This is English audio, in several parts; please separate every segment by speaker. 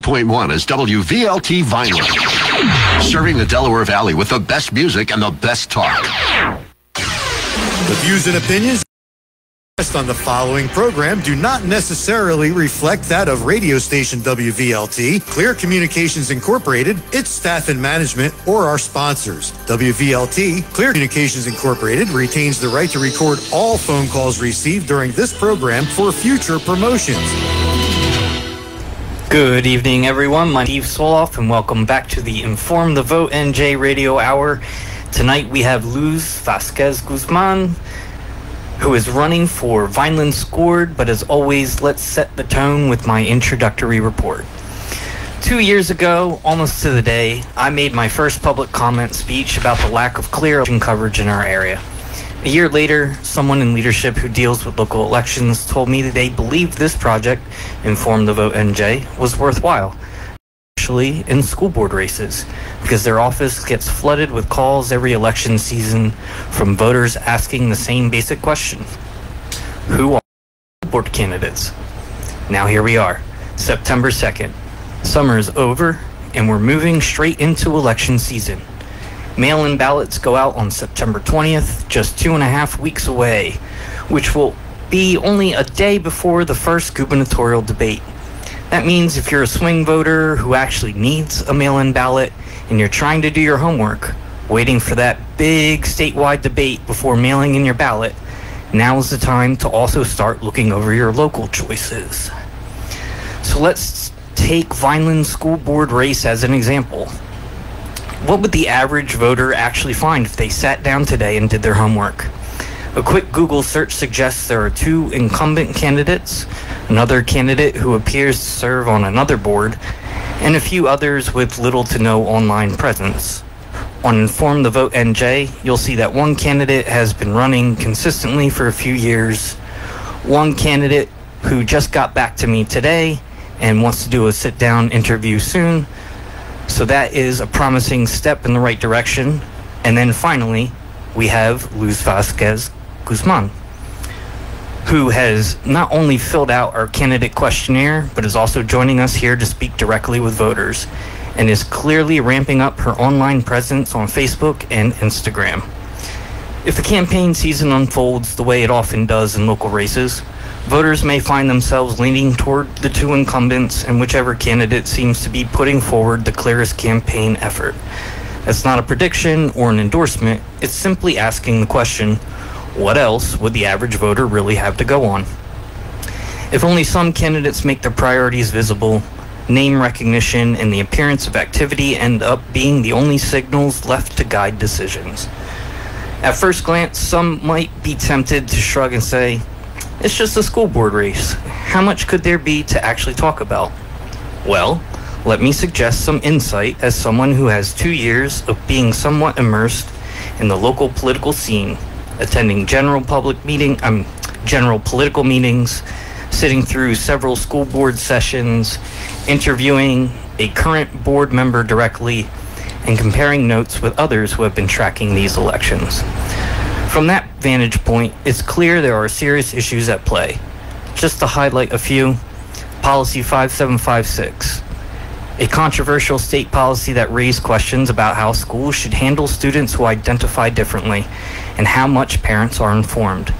Speaker 1: .1 is WVLT Vineland, serving the Delaware Valley with the best music and the best talk.
Speaker 2: The views and opinions on the following program do not necessarily reflect that of radio station WVLT, Clear Communications Incorporated, its staff and management, or our sponsors. WVLT, Clear Communications Incorporated, retains the right to record all phone calls received during this program for future promotions.
Speaker 3: Good evening, everyone. My name is Steve Soloff, and welcome back to the InformTheVoteNJ Radio Hour. Tonight we have Luz Vasquez Guzman, who is running for Vineland School Board, but as always, let's set the tone with my introductory report. 2 years ago, almost to the day, I made my first public comment speech about the lack of clear election coverage in our area. A year later, someone in leadership who deals with local elections told me that they believed this project, InformTheVoteNJ, was worthwhile, especially in school board races, because their office gets flooded with calls every election season from voters asking the same basic question: who are school board candidates? Now here we are, September 2nd. Summer is over, and we're moving straight into election season. Mail-in ballots go out on September 20th, just 2.5 weeks away, which will be only a day before the first gubernatorial debate. That means if you're a swing voter who actually needs a mail-in ballot and you're trying to do your homework, waiting for that big statewide debate before mailing in your ballot, now is the time to also start looking over your local choices. So let's take Vineland School Board race as an example. What would the average voter actually find if they sat down today and did their homework? A quick Google search suggests there are 2 incumbent candidates, another candidate who appears to serve on another board, and a few others with little to no online presence. On InformTheVoteNJ, you'll see that one candidate has been running consistently for a few years, one candidate who just got back to me today and wants to do a sit-down interview soon. So that is a promising step in the right direction. And then finally, we have Luz Vasquez Guzman, who has not only filled out our candidate questionnaire, but is also joining us here to speak directly with voters, and is clearly ramping up her online presence on Facebook and Instagram. If the campaign season unfolds the way it often does in local races, voters may find themselves leaning toward the 2 incumbents and whichever candidate seems to be putting forward the clearest campaign effort. That's not a prediction or an endorsement, it's simply asking the question, what else would the average voter really have to go on? If only some candidates make their priorities visible, name recognition and the appearance of activity end up being the only signals left to guide decisions. At first glance, some might be tempted to shrug and say, it's just a school board race. How much could there be to actually talk about? Well, let me suggest some insight as someone who has 2 years of being somewhat immersed in the local political scene, attending general political meetings, sitting through several school board sessions, interviewing a current board member directly, and comparing notes with others who have been tracking these elections. From that vantage point, it's clear there are serious issues at play. Just to highlight a few, Policy 5756, a controversial state policy that raised questions about how schools should handle students who identify differently and how much parents are informed.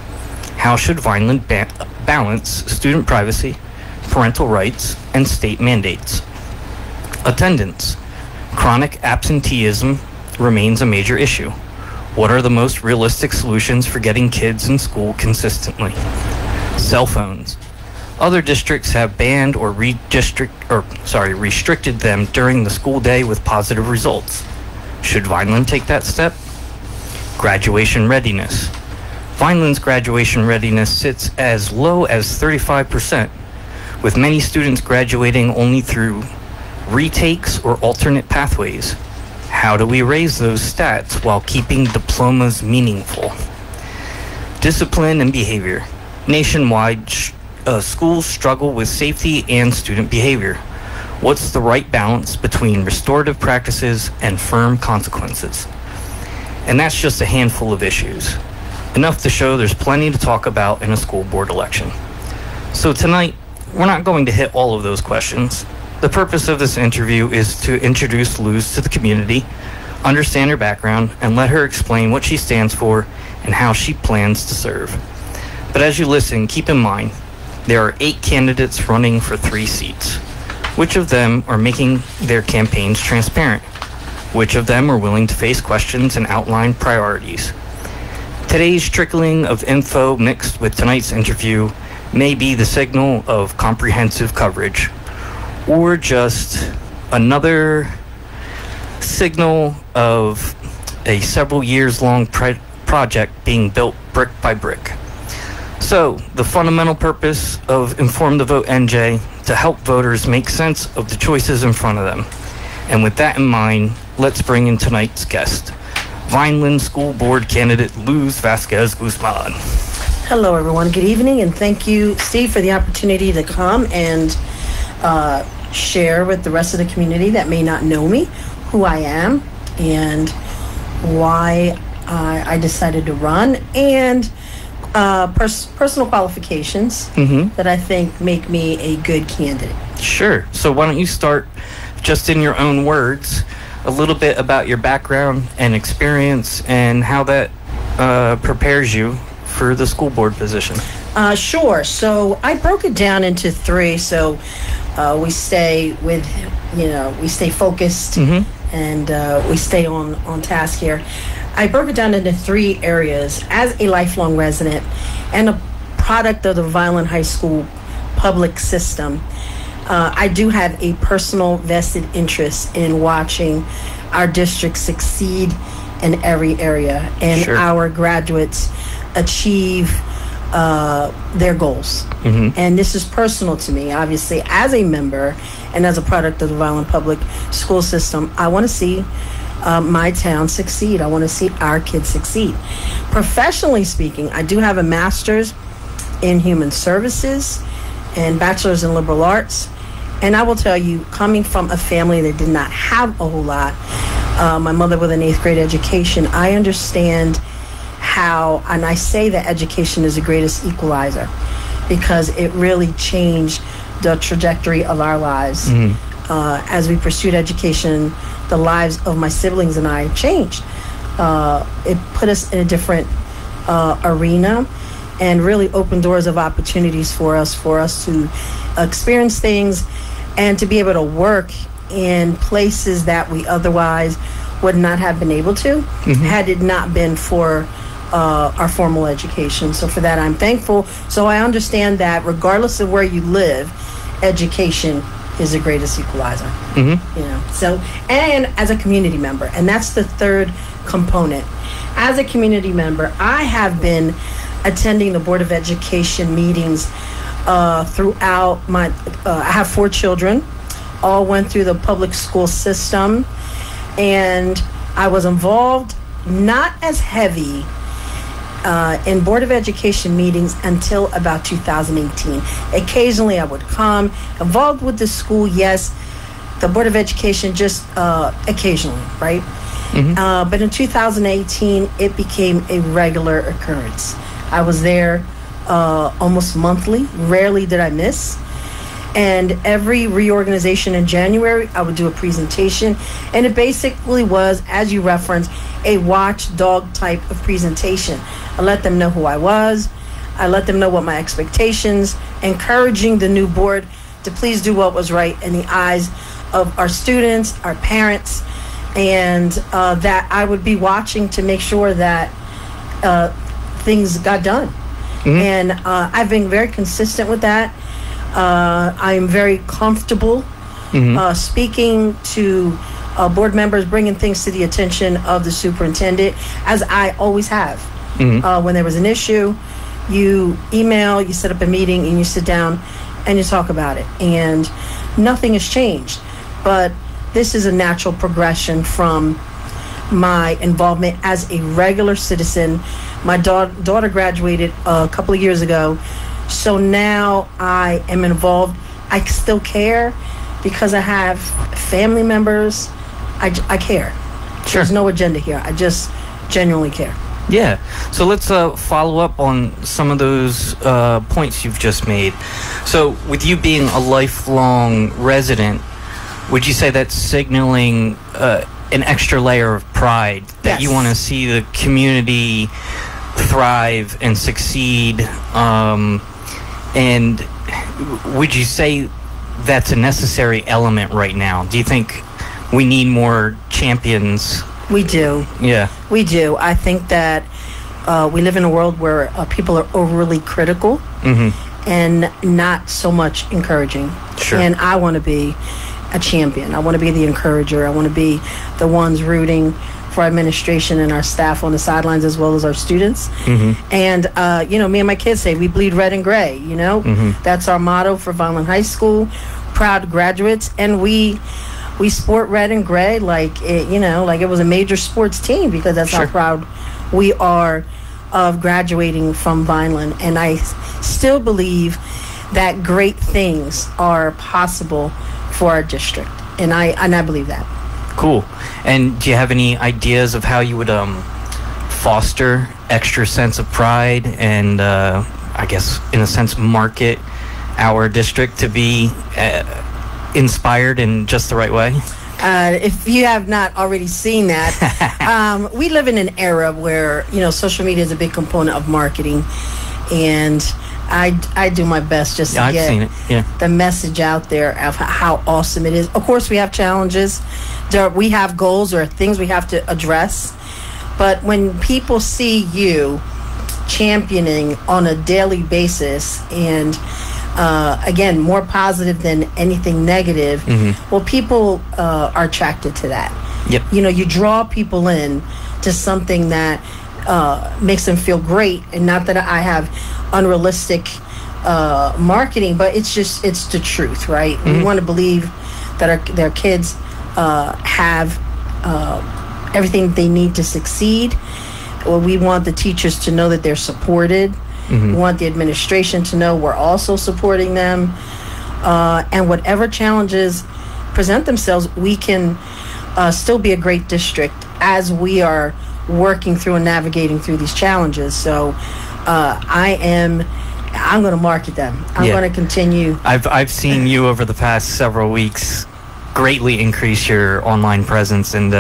Speaker 3: How should Vineland balance student privacy, parental rights, and state mandates? Attendance. Chronic absenteeism remains a major issue. What are the most realistic solutions for getting kids in school consistently? Cell phones. Other districts have banned or restricted them during the school day with positive results. Should Vineland take that step? Graduation readiness. Vineland's graduation readiness sits as low as 35%, with many students graduating only through retakes or alternate pathways. How do we raise those stats while keeping diplomas meaningful? Discipline and behavior. Nationwide, schools struggle with safety and student behavior. What's the right balance between restorative practices and firm consequences? And that's just a handful of issues. Enough to show there's plenty to talk about in a school board election. So tonight, we're not going to hit all of those questions. The purpose of this interview is to introduce Luz to the community, understand her background, and let her explain what she stands for and how she plans to serve. But as you listen, keep in mind, there are 8 candidates running for 3 seats. Which of them are making their campaigns transparent? Which of them are willing to face questions and outline priorities? Today's trickling of info mixed with tonight's interview may be the signal of comprehensive coverage, or just another signal of a several years long project being built brick by brick. So, the fundamental purpose of Inform the Vote NJ to help voters make sense of the choices in front of them. And with that in mind, let's bring in tonight's guest, Vineland School Board candidate Luz Vasquez Guzman.
Speaker 4: Hello, everyone. Good evening, and thank you, Steve, for the opportunity to come and share with the rest of the community that may not know me, who I am, and why I decided to run, and personal qualifications that I think make me a good candidate.
Speaker 3: Sure. So why don't you start, just in your own words, a little bit about your background and experience and how that prepares you for the school board position.
Speaker 4: Sure. So I broke it down into 3. So we stay with, we stay focused and we stay on task here. I broke it down into 3 areas. As a lifelong resident and a product of the Vineland High School public system, I do have a personal vested interest in watching our district succeed in every area and our graduates achieve their goals. And this is personal to me. Obviously, as a member and as a product of the Vineland public school system, I want to see my town succeed. I want to see our kids succeed. Professionally speaking, I do have a master's in human services and bachelor's in liberal arts. And I will tell you, coming from a family that did not have a whole lot, my mother with an 8th grade education, I understand how, and I say that education is the greatest equalizer because it really changed the trajectory of our lives. As we pursued education, the lives of my siblings and I changed. It put us in a different arena and really opened doors of opportunities for us to experience things and to be able to work in places that we otherwise would not have been able to had it not been for our formal education. So for that, I'm thankful. So I understand that regardless of where you live, education is the greatest equalizer. So, and as a community member, and that's the 3rd component. As a community member, I have been attending the Board of Education meetings throughout my, I have 4 children, all went through the public school system, and I was involved not as heavy in Board of Education meetings until about 2018. Occasionally I would come, involved with the school, yes, the Board of Education just occasionally, right? But in 2018, it became a regular occurrence. I was there almost monthly, rarely did I miss. And every reorganization in January, I would do a presentation. And it basically was, as you referenced, a watchdog type of presentation. I let them know who I was. I let them know what my expectations, encouraging the new board to please do what was right in the eyes of our students, our parents, and that I would be watching to make sure that things got done. And I've been very consistent with that. I'm very comfortable speaking to board members, bringing things to the attention of the superintendent, as I always have. When there was an issue, you email, you set up a meeting, and you sit down and you talk about it. And nothing has changed. But this is a natural progression from my involvement as a regular citizen. My daughter graduated a couple of years ago. So now I am involved. I still care because I have family members. I care. Sure. There's no agenda here. I just genuinely care.
Speaker 3: Yeah. So let's follow up on some of those points you've just made. So with you being a lifelong resident would you say that's signaling an extra layer of pride that you want to see the community thrive and succeed? And would you say that's a necessary element right now? Do you think we need more champions?
Speaker 4: We do.
Speaker 3: Yeah.
Speaker 4: We do. I think that we live in a world where people are overly critical and not so much encouraging.
Speaker 3: Sure.
Speaker 4: And I want to be a champion. I want to be the encourager. I want to be the ones rooting for our administration and our staff on the sidelines, as well as our students. And, me and my kids say we bleed red and gray, That's our motto for Vineland High School. Proud graduates. And we sport red and gray like it was a major sports team, because that's how proud we are of graduating from Vineland. And I still believe that great things are possible for our district. And I believe that.
Speaker 3: Cool. And do you have any ideas of how you would foster extra sense of pride and, I guess, in a sense, market our district to be inspired in just the right way?
Speaker 4: If you have not already seen that, we live in an era where, social media is a big component of marketing. And I do my best just to get the message out there of how awesome it is. Of course, we have challenges. We have goals or things we have to address. But when people see you championing on a daily basis and, again, more positive than anything negative, well, people are attracted to that.
Speaker 3: Yep.
Speaker 4: You draw people in to something that makes them feel great. And not that I have unrealistic marketing, but it's the truth, right? We want to believe that their kids have everything they need to succeed. Well, we want the teachers to know that they're supported. We want the administration to know we're also supporting them. And whatever challenges present themselves, we can still be a great district as we are working through and navigating through these challenges. So I'm going to market them. I'm going to continue.
Speaker 3: I've seen you over the past several weeks greatly increase your online presence, and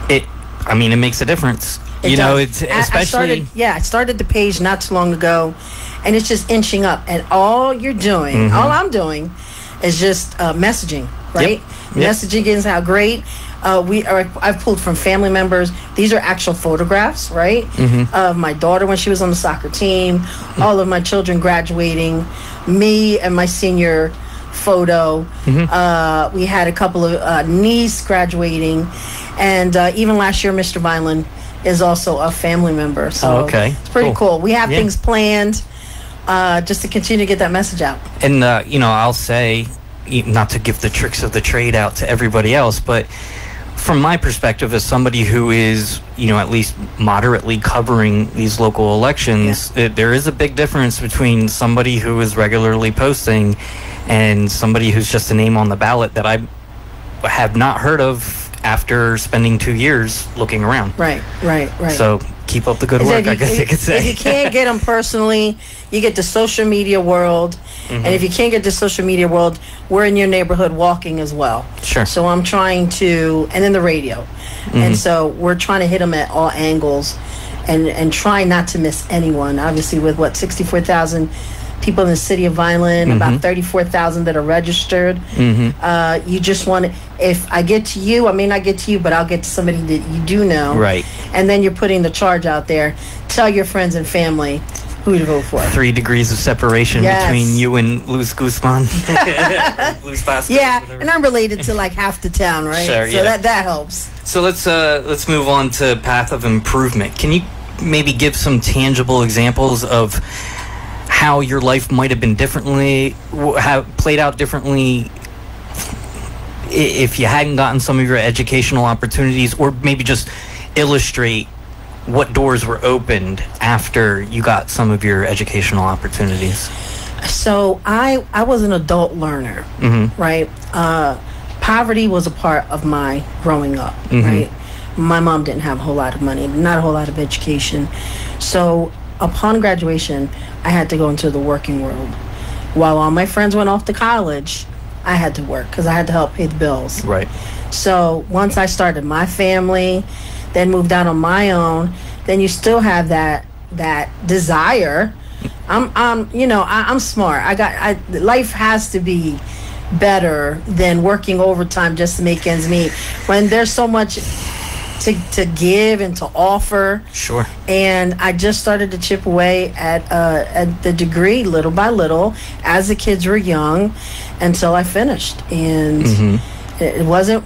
Speaker 3: it makes a difference. It's especially.
Speaker 4: I started the page not too long ago, and it's just inching up. And all you're doing, all I'm doing, is just messaging, right? Messaging is how great. I've pulled from family members. These are actual photographs, right? Of my daughter when she was on the soccer team, all of my children graduating, me and my senior photo. We had a couple of niece graduating, and even last year, Mr. Vineland is also a family member. So it's pretty cool. We have things planned just to continue to get that message out.
Speaker 3: And, I'll say, not to give the tricks of the trade out to everybody else, but from my perspective as somebody who is, at least moderately covering these local elections, there is a big difference between somebody who is regularly posting and somebody who's just a name on the ballot that I have not heard of after spending 2 years looking around.
Speaker 4: Right.
Speaker 3: So keep up the good work, I guess you could say.
Speaker 4: If you can't get them personally, you get the social media world. And if you can't get the social media world, we're in your neighborhood walking as well.
Speaker 3: Sure.
Speaker 4: So I'm trying to, and then the radio. And so we're trying to hit them at all angles and try not to miss anyone. Obviously, with 64,000 people in the city of Vineland, about 34,000 that are registered. You just want to, if I get to you, I may not get to you, but I'll get to somebody that you do know.
Speaker 3: Right.
Speaker 4: And then you're putting the charge out there. Tell your friends and family who to vote for.
Speaker 3: 3 degrees of separation between you and Luz Guzman. Luz Vasquez.
Speaker 4: Yeah, and I'm related to like half the town, right?
Speaker 3: Sure,
Speaker 4: so that helps.
Speaker 3: So let's move on to path of improvement. Can you maybe give some tangible examples of how your life might have been differently, played out differently if you hadn't gotten some of your educational opportunities, or maybe just illustrate what doors were opened after you got some of your educational opportunities?
Speaker 4: So I was an adult learner, right? Poverty was a part of my growing up, right? My mom didn't have a whole lot of money, not a whole lot of education. So upon graduation, I had to go into the working world. While all my friends went off to college, I had to work because I had to help pay the bills.
Speaker 3: Right.
Speaker 4: So once I started my family, then moved out on my own, then you still have that desire. I'm smart. Life has to be better than working overtime just to make ends meet when there's so much to give and to offer.
Speaker 3: Sure. And
Speaker 4: I just started to chip away at the degree little by little as the kids were young until I finished. And it wasn't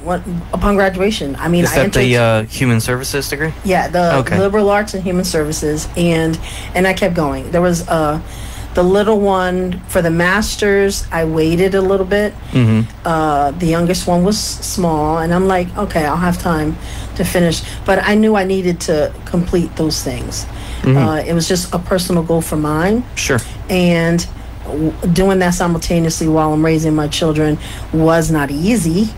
Speaker 4: upon graduation. I mean,
Speaker 3: is that the human services degree?
Speaker 4: Yeah, the liberal arts and human services, and I kept going. There was the little one for the master's. I waited a little bit. The youngest one was small, and I'm like, okay, I'll have time to finish. But I knew I needed to complete those things. It was just a personal goal for mine.
Speaker 3: Sure.
Speaker 4: And doing that simultaneously while I'm raising my children was not easy,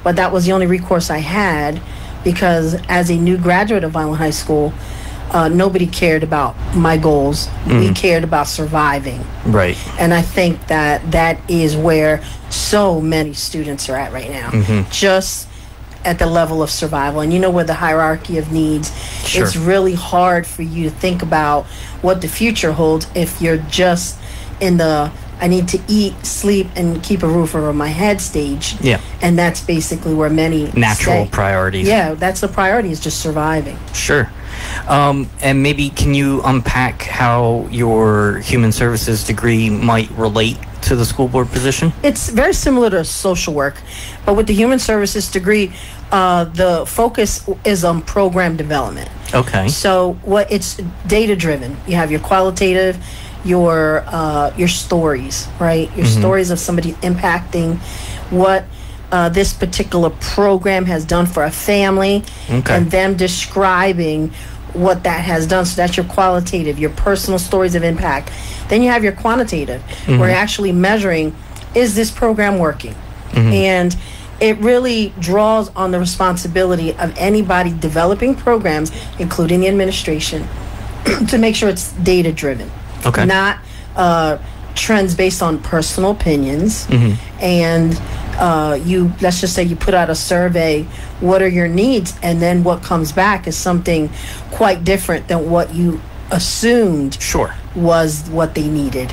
Speaker 4: but that was the only recourse I had, because as a new graduate of Vineland High School, nobody cared about my goals. We cared about surviving.
Speaker 3: Right.
Speaker 4: And I think that is where so many students are at right now. Just at the level of survival. And with the hierarchy of needs, it's really hard for you to think about what the future holds if you're just in the I need to eat, sleep, and keep a roof over my head stage.
Speaker 3: Yeah.
Speaker 4: And that's basically where many
Speaker 3: natural priorities.
Speaker 4: Yeah, that's the priority, is just surviving.
Speaker 3: Sure. And maybe can you unpack how your human services degree might relate to the school board position?
Speaker 4: It's very similar to social work, but with the human services degree, the focus is on program development.
Speaker 3: Okay.
Speaker 4: So it's data driven. You have your qualitative, your stories, right? Your stories of somebody impacting what this particular program has done for a family, and them describing what that has done. So that's your qualitative, your personal stories of impact. Then you have your quantitative, where you're actually measuring, is this program working? And it really draws on the responsibility of anybody developing programs, including the administration, to make sure it's data driven.
Speaker 3: Okay.
Speaker 4: Not trends based on personal opinions. And let's just say you put out a survey, what are your needs? And then what comes back is something quite different than what you assumed was what they needed.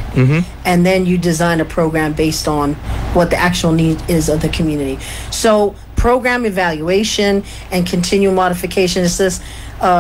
Speaker 4: And then you design a program based on what the actual need is of the community. So program evaluation and continual modification is this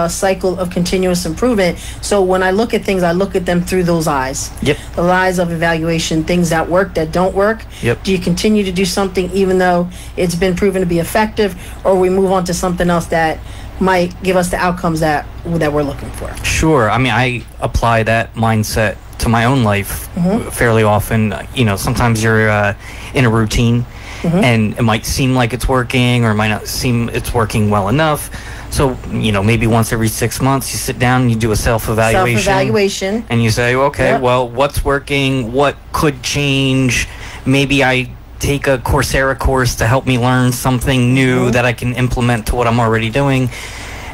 Speaker 4: cycle of continuous improvement. So when I look at things, I look at them through those eyes. The eyes of evaluation, things that work, that don't work. Do you continue to do something even though it's been proven to be effective, or we move on to something else that might give us the outcomes that we're looking for?
Speaker 3: Sure. I mean, I apply that mindset to my own life fairly often. Sometimes you're in a routine, and it might seem like it's working, or it might not seem it's working well enough. So, maybe once every 6 months you sit down and you do a self-evaluation. And you say, okay, well, what's working? What could change? Maybe I take a Coursera course to help me learn something new that I can implement to what I'm already doing.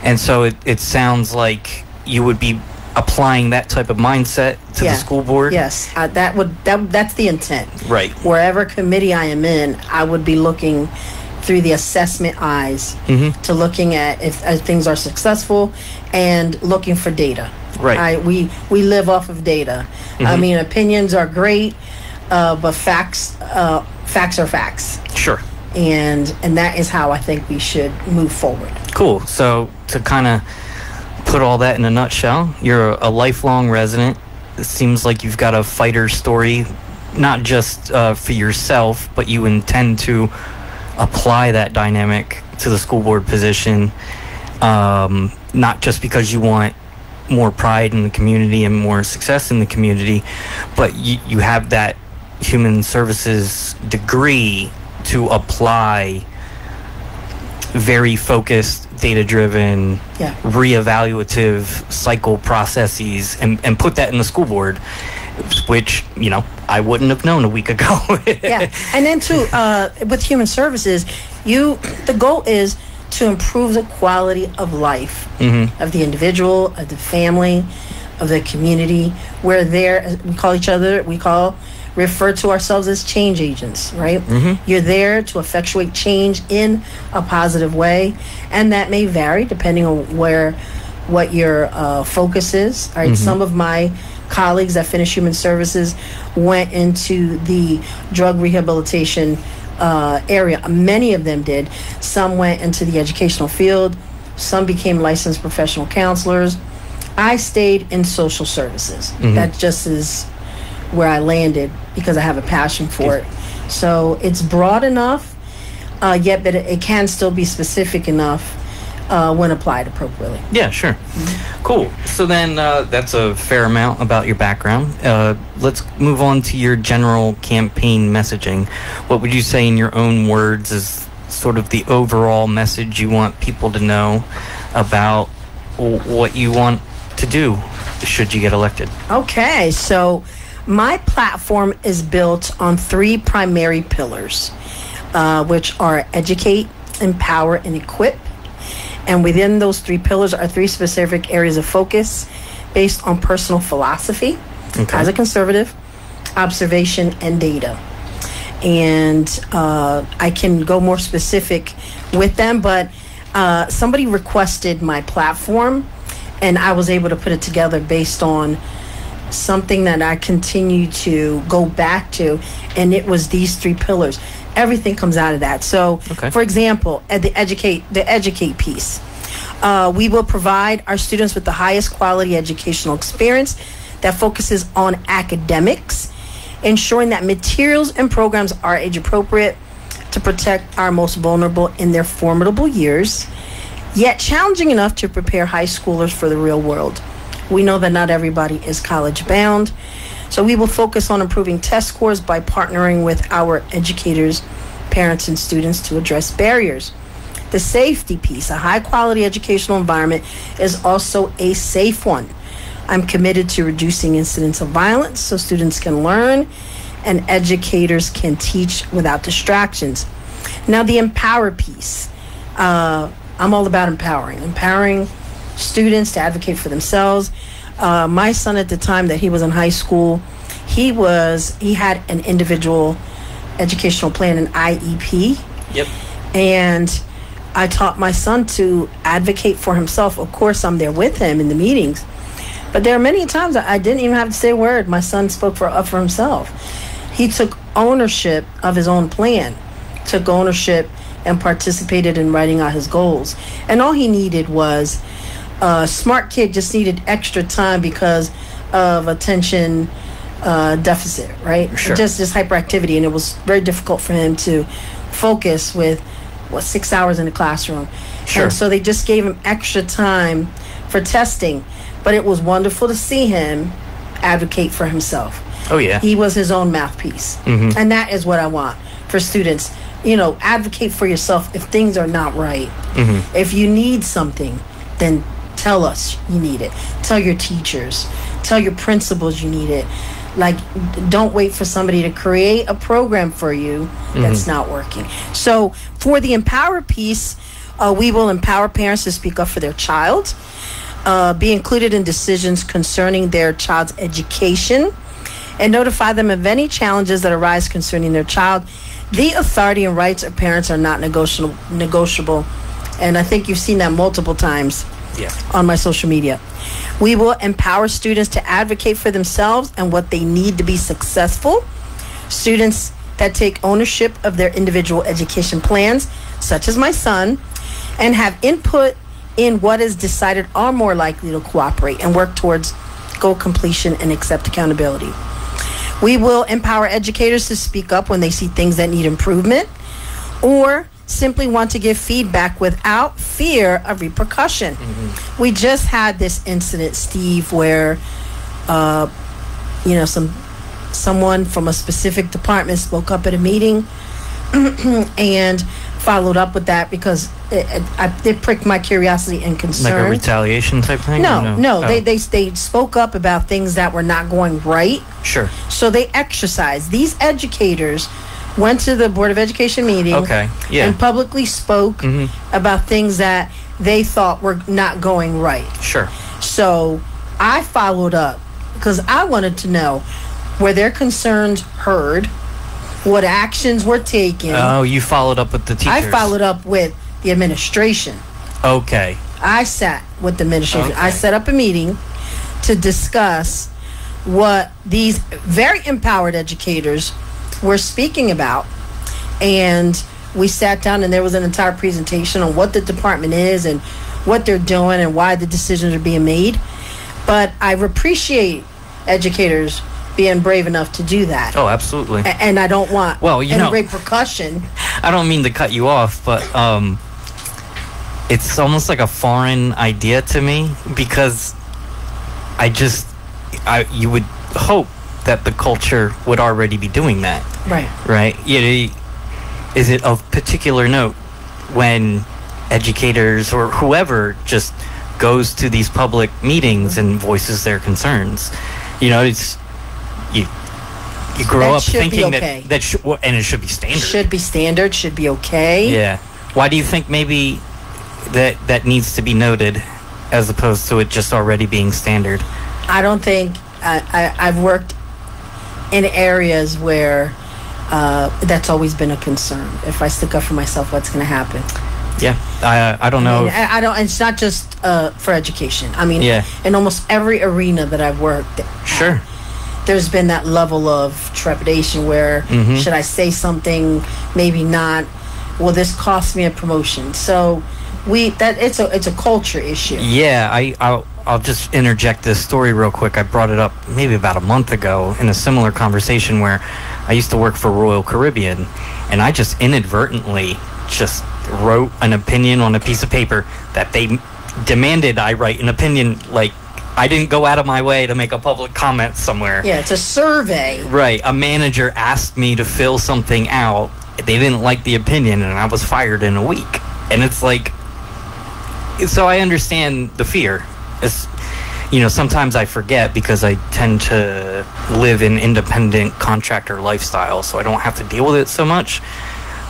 Speaker 3: And so it sounds like you would be applying that type of mindset to the school board.
Speaker 4: Yes, that's the intent.
Speaker 3: Right.
Speaker 4: Wherever committee I am in, I would be looking through the assessment eyes to looking at if things are successful and looking for data.
Speaker 3: Right.
Speaker 4: We live off of data. I mean, opinions are great, but facts are facts.
Speaker 3: Sure.
Speaker 4: And that is how I think we should move forward.
Speaker 3: Cool. So to kind of put all that in a nutshell, you're a lifelong resident. It seems like you've got a fighter story, not just for yourself, but you intend to apply that dynamic to the school board position, not just because you want more pride in the community and more success in the community, but you have that human services degree to apply very focused, data-driven, reevaluative cycle processes and put that in the school board, which, I wouldn't have known a week ago.
Speaker 4: And then too, with human services, the goal is to improve the quality of life of the individual, of the family, of the community, where we call refer to ourselves as change agents, right? You're there to effectuate change in a positive way, and that may vary depending on what your focus is. All right, some of my colleagues that finished human services went into the drug rehabilitation area. Many of them did. Some went into the educational field. Some became licensed professional counselors. I stayed in social services. That just is where I landed because I have a passion for it. So it's broad enough, yet but it can still be specific enough when applied appropriately.
Speaker 3: Yeah, sure. Cool. So then that's a fair amount about your background. Let's move on to your general campaign messaging. What would you say in your own words is sort of the overall message you want people to know about what you want to do should you get elected?
Speaker 4: Okay, so my platform is built on 3 primary pillars, which are educate, empower, and equip. And within those 3 pillars are 3 specific areas of focus based on personal philosophy, as a conservative, observation, and data. And I can go more specific with them, but somebody requested my platform, and I was able to put it together based on something that I continue to go back to, and it was these 3 pillars. Everything comes out of that. So, for example, at the educate piece, we will provide our students with the highest quality educational experience that focuses on academics, ensuring that materials and programs are age appropriate to protect our most vulnerable in their formidable years, yet challenging enough to prepare high schoolers for the real world. We know that not everybody is college bound. So we will focus on improving test scores by partnering with our educators, parents, and students to address barriers. The safety piece, a high-quality educational environment, is also a safe one. I'm committed to reducing incidents of violence so students can learn and educators can teach without distractions. Now, the empower piece, I'm all about empowering students to advocate for themselves. My son at the time that he was in high school, he had an individual educational plan, an IEP. And I taught my son to advocate for himself. Of course, I'm there with him in the meetings, but there are many times I didn't even have to say a word. My son spoke up for himself. He took ownership of his own plan, took ownership and participated in writing out his goals. And all he needed was smart kid, just needed extra time because of attention deficit, right? Just hyperactivity, and it was very difficult for him to focus with 6 hours in the classroom. And so they just gave him extra time for testing, but it was wonderful to see him advocate for himself. He was his own mouthpiece. And that is what I want for students. Advocate for yourself if things are not right. If you need something, then tell us you need it. Tell your teachers. Tell your principals you need it. Don't wait for somebody to create a program for you that's not working. So for the empower piece, we will empower parents to speak up for their child, be included in decisions concerning their child's education, and notify them of any challenges that arise concerning their child. The authority and rights of parents are not negotiable. And I think you've seen that multiple times on my social media. We will empower students to advocate for themselves and what they need to be successful. Students that take ownership of their individual education plans, such as my son, and have input in what is decided are more likely to cooperate and work towards goal completion and accept accountability. We will empower educators to speak up when they see things that need improvement or simply want to give feedback without fear of repercussion. We just had this incident, Steve, where someone from a specific department spoke up at a meeting and followed up with that because it pricked my curiosity and concern.
Speaker 3: Like a retaliation type thing?
Speaker 4: No. They spoke up about things that were not going right. So they exercised. These educators went to the Board of Education meeting and publicly spoke about things that they thought were not going right. So I followed up because I wanted to know Were their concerns heard? What actions were taken?
Speaker 3: Oh, you followed up with the teachers.
Speaker 4: I followed up with the administration.
Speaker 3: Okay.
Speaker 4: I sat with the administration.
Speaker 3: Okay.
Speaker 4: I set up a meeting to discuss what these very empowered educators were speaking about. And we sat down, and there was an entire presentation on what the department is and what they're doing and why the decisions are being made. But I appreciate educators being brave enough to do that.
Speaker 3: Oh, absolutely.
Speaker 4: And I don't want any repercussion.
Speaker 3: I don't mean to cut you off, but it's almost like a foreign idea to me, because you would hope that the culture would already be doing that. Right. Is it of particular note when educators or whoever just goes to these public meetings and voices their concerns? It's you grow up thinking that and it should be standard.
Speaker 4: Should be standard. Should be okay.
Speaker 3: Yeah. Why do you think maybe that needs to be noted as opposed to it just already being standard?
Speaker 4: I don't think I've worked in areas where that's always been a concern. If I stick up for myself, what's going to happen?
Speaker 3: Yeah, I don't know.
Speaker 4: I don't. It's not just for education. In almost every arena that I've worked,
Speaker 3: sure,
Speaker 4: there's been that level of trepidation where should I say something? Maybe not. Will this cost me a promotion? So it's a culture issue.
Speaker 3: Yeah, I'll just interject this story real quick. I brought it up maybe about a month ago in a similar conversation where I used to work for Royal Caribbean, and I just inadvertently just wrote an opinion on a piece of paper that they demanded I write an opinion. Like, I didn't go out of my way to make a public comment somewhere.
Speaker 4: Yeah, it's a survey.
Speaker 3: Right. A manager asked me to fill something out. They didn't like the opinion, and I was fired in a week. And it's like, so I understand the fear. It's, sometimes I forget because I tend to live in independent contractor lifestyle, so I don't have to deal with it so much.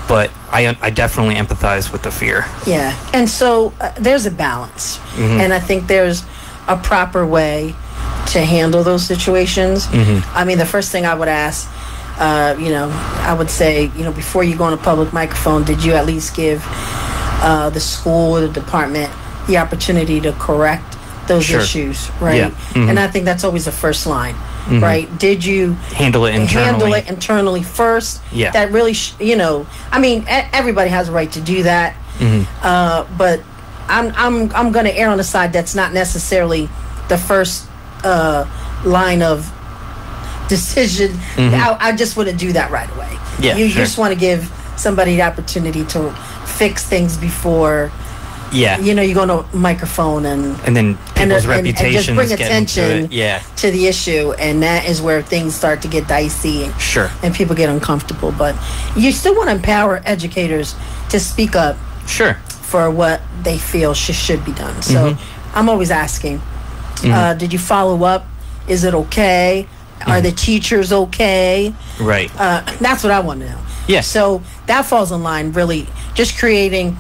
Speaker 3: But I definitely empathize with the fear.
Speaker 4: Yeah. And so there's a balance. And I think there's a proper way to handle those situations. The first thing I would ask, I would say, before you go on a public microphone, did you at least give the school or the department the opportunity to correct those issues, right? Yeah. And I think that's always the first line, right? Did you
Speaker 3: handle it
Speaker 4: internally first?
Speaker 3: Yeah.
Speaker 4: That really, everybody has a right to do that. But I'm going to err on the side that's not necessarily the first line of decision. I just wouldn't do that right away.
Speaker 3: Yeah,
Speaker 4: you just want to give somebody the opportunity to fix things before.
Speaker 3: Yeah.
Speaker 4: You go on a microphone and
Speaker 3: then people's reputations
Speaker 4: and just bring attention
Speaker 3: to
Speaker 4: the issue, and that is where things start to get dicey and people get uncomfortable. But you still want to empower educators to speak up for what they feel should be done. So I'm always asking, did you follow up? Is it okay? Are the teachers okay?
Speaker 3: Right.
Speaker 4: That's what I want to know.
Speaker 3: Yeah.
Speaker 4: So that falls in line, really, just creating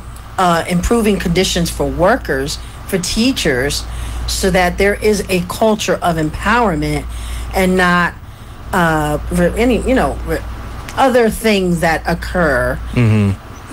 Speaker 4: improving conditions for workers, for teachers, so that there is a culture of empowerment and not any other things that occur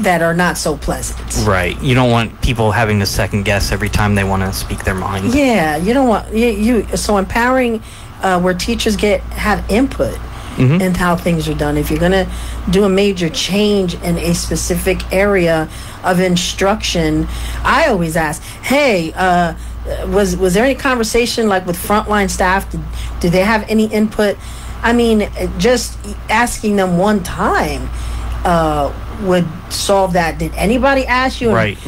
Speaker 4: that are not so pleasant.
Speaker 3: Right. You don't want people having to second guess every time they want to speak their mind.
Speaker 4: Yeah, you don't want so empowering where teachers have input in how things are done. If you're going to do a major change in a specific area of instruction, I always ask, hey, was there any conversation like with frontline staff? Did they have any input? Just asking them one time would solve that. Did anybody ask you?
Speaker 3: Right.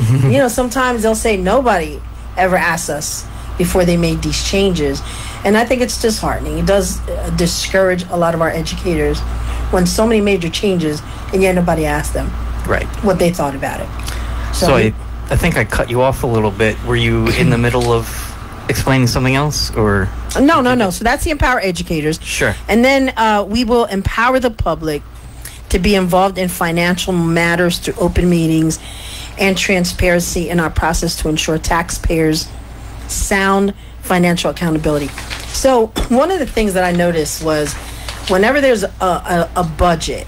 Speaker 4: Sometimes they'll say nobody ever asked us before they made these changes. And I think it's disheartening. It does discourage a lot of our educators when so many major changes and yet nobody asked them what they thought about it.
Speaker 3: So I think I cut you off a little bit. Were you in the middle of explaining something else, or?
Speaker 4: No. So that's the empower educators.
Speaker 3: Sure.
Speaker 4: And then we will empower the public to be involved in financial matters through open meetings and transparency in our process to ensure taxpayers' sound financial accountability. So one of the things that I noticed was whenever there's a budget,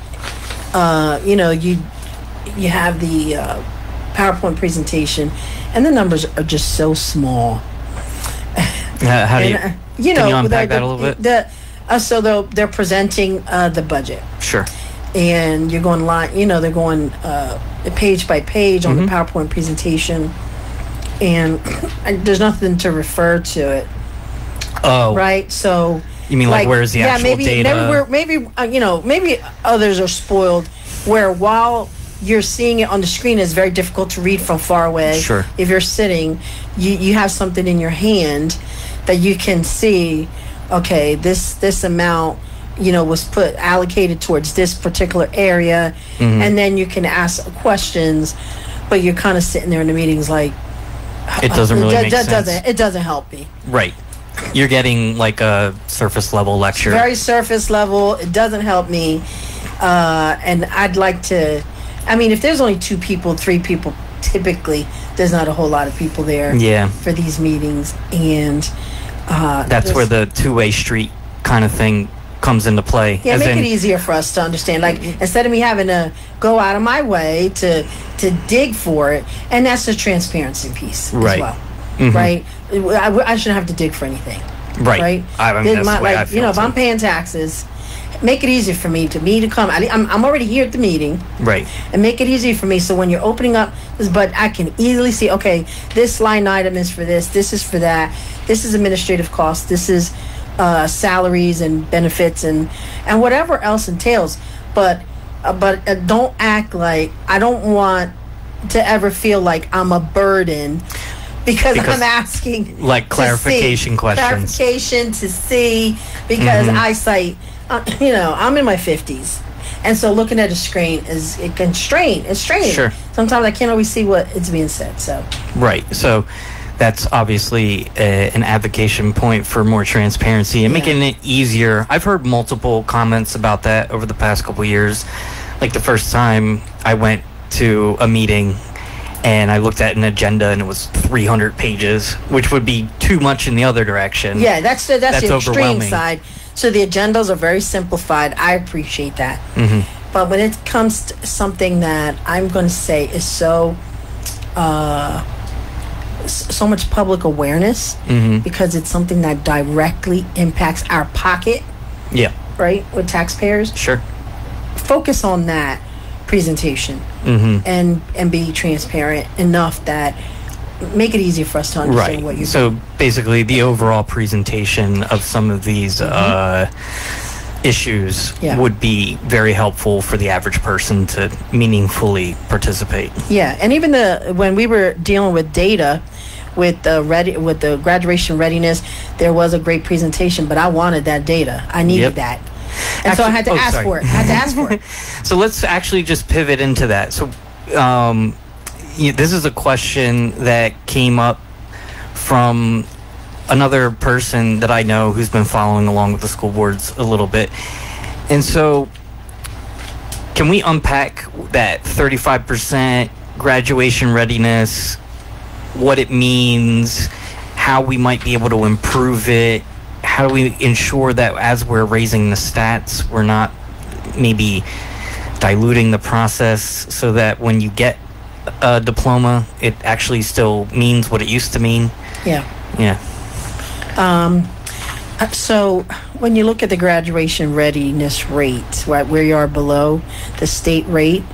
Speaker 4: you have the PowerPoint presentation, and the numbers are just so small.
Speaker 3: How do you, can you unpack that a little bit?
Speaker 4: So they're presenting the budget.
Speaker 3: Sure.
Speaker 4: And you're going they're going page by page on the PowerPoint presentation, and there's nothing to refer to it.
Speaker 3: Oh.
Speaker 4: Right? So
Speaker 3: you mean like where's the actual data?
Speaker 4: Maybe others are spoiled where while you're seeing it on the screen, it's very difficult to read from far away.
Speaker 3: Sure.
Speaker 4: If you're sitting, you have something in your hand that you can see, okay, this amount, was allocated towards this particular area, and then you can ask questions, but you're kind of sitting there in the meetings like,
Speaker 3: it doesn't really make sense.
Speaker 4: It doesn't help me.
Speaker 3: Right. You're getting like a surface level lecture.
Speaker 4: Very surface level. It doesn't help me. And I'd like to, if there's only 2 people, 3 people, typically there's not a whole lot of people there for these meetings. And
Speaker 3: that's where the two-way street kind of thing comes into play.
Speaker 4: Yeah, make it easier for us to understand. Like, instead of me having to go out of my way to dig for it, and that's the transparency piece as well. Right? I shouldn't have to dig for anything. Right?
Speaker 3: That's the way I feel
Speaker 4: if I'm paying taxes, make it easier for me to come. I'm already here at the meeting.
Speaker 3: Right. And
Speaker 4: make it easy for me, so when you're opening up this, but I can easily see, okay, this line item is for this is for that, this is administrative costs, this is salaries and benefits and whatever else entails. But don't act like, I don't want to ever feel like I'm a burden because I'm asking
Speaker 3: like clarification questions.
Speaker 4: Clarification to see, because eyesight, I'm in my 50s. And so looking at a screen it's straining.
Speaker 3: Sure.
Speaker 4: Sometimes I can't always see what is being said. So.
Speaker 3: Right. So that's obviously an advocation point for more transparency and making it easier. I've heard multiple comments about that over the past couple of years. Like the first time I went to a meeting and I looked at an agenda and it was 300 pages, which would be too much in the other direction.
Speaker 4: Yeah, that's the extreme side. So the agendas are very simplified. I appreciate that. But when it comes to something that I'm going to say is so much public awareness, because it's something that directly impacts our pocket.
Speaker 3: Yeah.
Speaker 4: Right? With taxpayers.
Speaker 3: Sure.
Speaker 4: Focus on that presentation and be transparent enough that make it easier for us to understand what you're doing.
Speaker 3: So basically the overall presentation of some of these issues would be very helpful for the average person to meaningfully participate.
Speaker 4: Yeah, and even when we were dealing with data with the graduation readiness, there was a great presentation, but I wanted that data. I needed that. And so I had to ask for it.
Speaker 3: So let's actually just pivot into that. So this is a question that came up from another person that I know who's been following along with the school boards a little bit. And so can we unpack that 35% graduation readiness, what it means, how we might be able to improve it? How do we ensure that as we're raising the stats, we're not maybe diluting the process so that when you get a diploma, it actually still means what it used to mean?
Speaker 4: Yeah. So when you look at the graduation readiness rate, right, where you are below the state rate,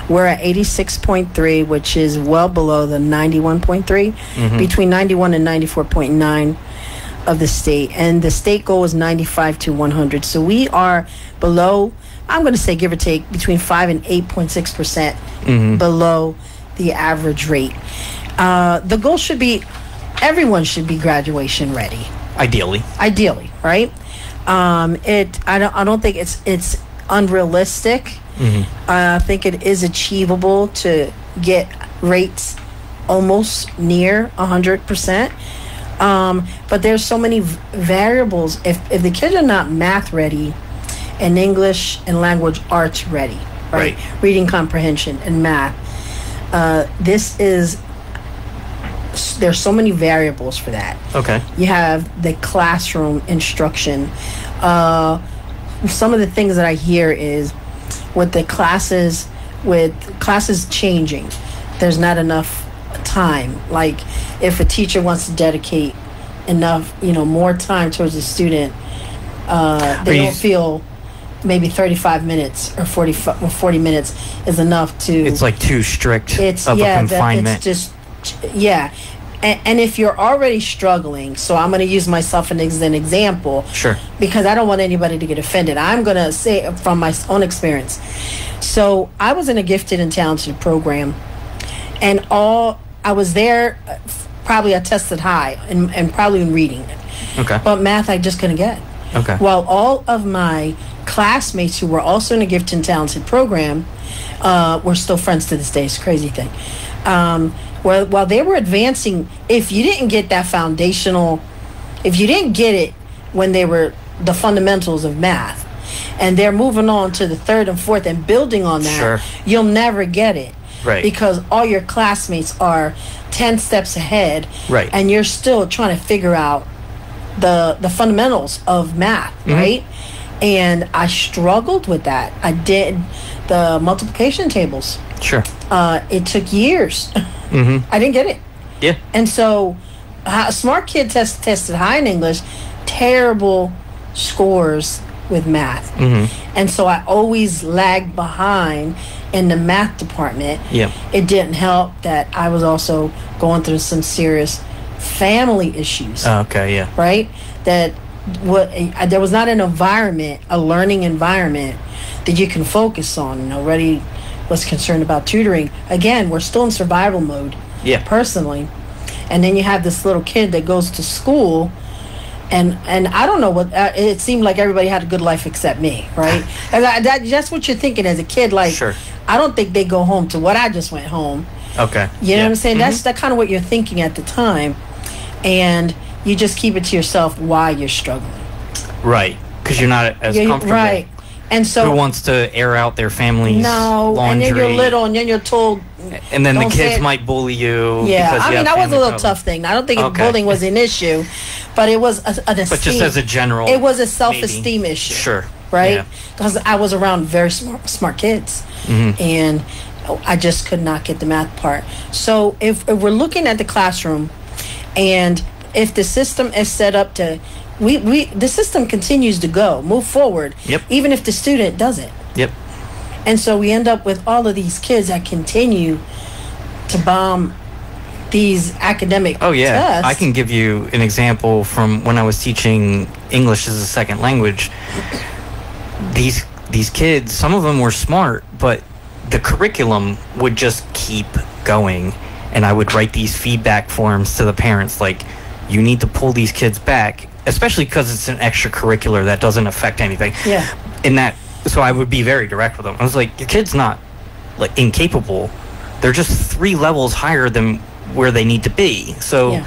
Speaker 4: we're at 86.3, which is well below the 91.3, between 91 and 94.9 of the state. And the state goal is 95 to 100. So we are below, I'm going to say give or take, between 5 and 8.6% below the average rate. The goal should be, everyone should be graduation ready. Ideally, right? I don't think it's unrealistic. I think it is achievable to get rates almost near 100%. But there's so many variables. If the kids are not math ready and English and language arts ready, right? Reading comprehension and math, there's so many variables for that. Okay. You have the classroom instruction. some of the things that I hear is with classes changing, there's not enough time. Like if a teacher wants to dedicate enough, more time towards a student, they don't feel maybe 35 minutes or 40 minutes is enough to...
Speaker 3: It's like too strict of a confinement.
Speaker 4: It's just, And if you're already struggling, so I'm going to use myself as an example.
Speaker 3: Sure.
Speaker 4: Because I don't want anybody to get offended. I'm going to say from my own experience. So I was in a gifted and talented program, and I was there, probably I tested high, and probably in reading.
Speaker 3: Okay.
Speaker 4: But math I just couldn't get.
Speaker 3: Okay.
Speaker 4: While all of my classmates who were also in a gifted and talented program were still friends to this day. It's a crazy thing. While they were advancing, if you didn't get that foundational, if you didn't get it when they were the fundamentals of math, and they're moving on to the third and fourth and building on that,
Speaker 3: sure,
Speaker 4: you'll never get it.
Speaker 3: Right.
Speaker 4: Because all your classmates are 10 steps ahead.
Speaker 3: Right.
Speaker 4: And you're still trying to figure out the fundamentals of math, right? And I struggled with that. I did the multiplication tables.
Speaker 3: Sure.
Speaker 4: It took years. I didn't get it.
Speaker 3: Yeah.
Speaker 4: And so smart kid tested high in English, terrible scores with math. And so I always lagged behind in the math department.
Speaker 3: Yeah.
Speaker 4: It didn't help that I was also going through some serious family issues.
Speaker 3: Okay, yeah.
Speaker 4: Right? That there was not an environment, a learning environment that you can focus on. And already was concerned about tutoring. Again, we're still in survival mode.
Speaker 3: Yeah. Personally.
Speaker 4: And then you have this little kid that goes to school, and I don't know what it seemed like everybody had a good life except me, right? And that's what you're thinking as a kid. Like,
Speaker 3: sure.
Speaker 4: I don't think they go home to what I just went home.
Speaker 3: Okay.
Speaker 4: You know what I'm saying? That's kind of what you're thinking at the time, and you just keep it to yourself why you're struggling.
Speaker 3: Right, because you're not as comfortable.
Speaker 4: Right. And so,
Speaker 3: who wants to air out their family's laundry?
Speaker 4: And then you're little, and then you're told.
Speaker 3: And then the kids might bully you.
Speaker 4: Yeah,
Speaker 3: because
Speaker 4: that was a little tough thing. I don't think bullying was an issue, but it was an esteem.
Speaker 3: But just as a general,
Speaker 4: it was a self-esteem issue.
Speaker 3: Sure.
Speaker 4: Right? Because I was around very smart kids, and I just could not get the math part. So if we're looking at the classroom, and if the system is set up to, the system continues to move forward, even if the student doesn't.
Speaker 3: Yep.
Speaker 4: And so we end up with all of these kids that continue to bomb these academic tests.
Speaker 3: I can give you an example from when I was teaching English as a second language. These kids, some of them were smart, but the curriculum would just keep going, and I would write these feedback forms to the parents like, you need to pull these kids back, especially because it's an extracurricular that doesn't affect anything.
Speaker 4: Yeah.
Speaker 3: So I would be very direct with them. I was like, your kid's not like incapable. They're just 3 levels higher than where they need to be. So